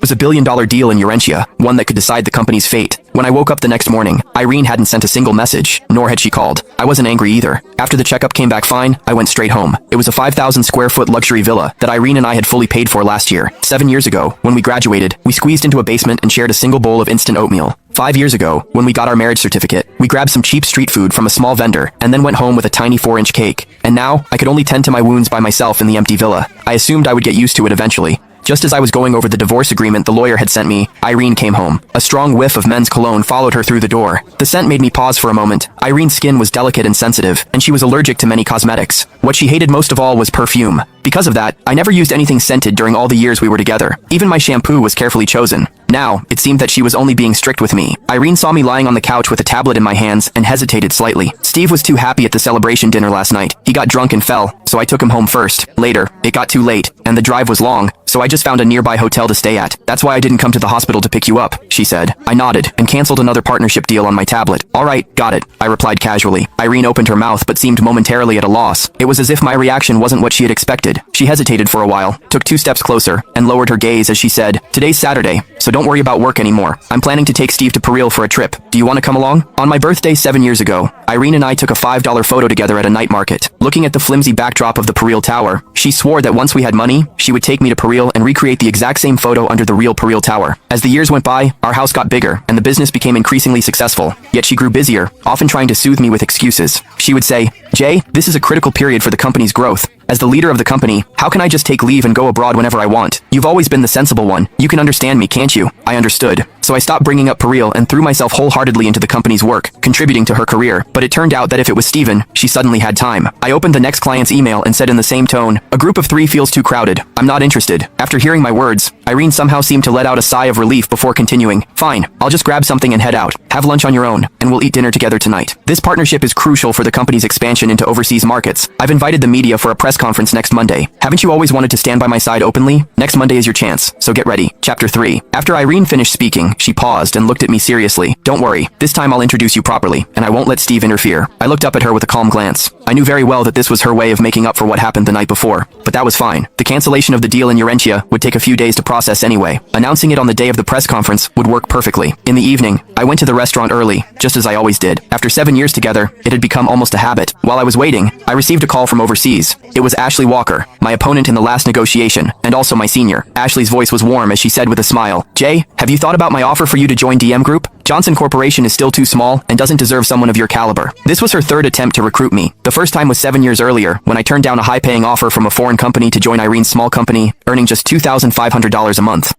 was a billion-dollar deal in Urentia, one that could decide the company's fate. When I woke up the next morning, Irene hadn't sent a single message, nor had she called. I wasn't angry either. After the checkup came back fine, I went straight home. It was a 5,000 square foot luxury villa that Irene and I had fully paid for last year. 7 years ago, when we graduated, we squeezed into a basement and shared a single bowl of instant oatmeal. 5 years ago, when we got our marriage certificate, we grabbed some cheap street food from a small vendor and then went home with a tiny 4-inch cake. And now, I could only tend to my wounds by myself in the empty villa. I assumed I would get used to it eventually. Just as I was going over the divorce agreement the lawyer had sent me, Irene came home. A strong whiff of men's cologne followed her through the door. The scent made me pause for a moment. Irene's skin was delicate and sensitive, and she was allergic to many cosmetics. What she hated most of all was perfume. Because of that, I never used anything scented during all the years we were together. Even my shampoo was carefully chosen. Now, it seemed that she was only being strict with me. Irene saw me lying on the couch with a tablet in my hands and hesitated slightly. Steve was too happy at the celebration dinner last night. He got drunk and fell, so I took him home first. Later, it got too late, and the drive was long, so I just found a nearby hotel to stay at. That's why I didn't come to the hospital to pick you up, she said. I nodded and canceled another partnership deal on my tablet. All right, got it, I replied casually. Irene opened her mouth but seemed momentarily at a loss. It was as if my reaction wasn't what she had expected. She hesitated for a while, took 2 steps closer, and lowered her gaze as she said, "Today's Saturday, so don't worry about work anymore. I'm planning to take Steve to Pareel for a trip. Do you want to come along?" On my birthday 7 years ago, Irene and I took a $5 photo together at a night market. Looking at the flimsy backdrop of the Pareel Tower, she swore that once we had money, she would take me to Pareel and recreate the exact same photo under the real Pareel Tower. As the years went by, our house got bigger, and the business became increasingly successful. Yet she grew busier, often trying to soothe me with excuses. She would say, "Jay, this is a critical period for the company's growth. As the leader of the company, how can I just take leave and go abroad whenever I want? You've always been the sensible one. You can understand me, can't you?" I understood. So I stopped bringing up Pareel and threw myself wholeheartedly into the company's work, contributing to her career. But it turned out that if it was Steven, she suddenly had time. I opened the next client's email and said in the same tone, "A group of 3 feels too crowded. I'm not interested." After hearing my words, Irene somehow seemed to let out a sigh of relief before continuing, "Fine, I'll just grab something and head out. Have lunch on your own, and we'll eat dinner together tonight." This partnership is crucial for the company's expansion into overseas markets. I've invited the media for a press conference next Monday. Haven't you always wanted to stand by my side openly? Next Monday is your chance, so get ready. Chapter 3. After Irene finished speaking, she paused and looked at me seriously. "Don't worry, this time I'll introduce you properly, and I won't let Steve interfere." I looked up at her with a calm glance. I knew very well that this was her way of making up for what happened the night before, but that was fine. The cancellation of the deal in Urentia would take a few days to process anyway. Announcing it on the day of the press conference would work perfectly. In the evening, I went to the restaurant early, just as I always did. After 7 years together, it had become almost a habit. While I was waiting, I received a call from overseas. It was Ashley Walker, my opponent in the last negotiation, and also my senior. Ashley's voice was warm as she said with a smile, "Jay, have you thought about my offer for you to join DM Group? Johnson Corporation is still too small and doesn't deserve someone of your caliber." This was her 3rd attempt to recruit me. The first time was 7 years earlier, when I turned down a high-paying offer from a foreign company to join Irene's small company, earning just $2,500 a month.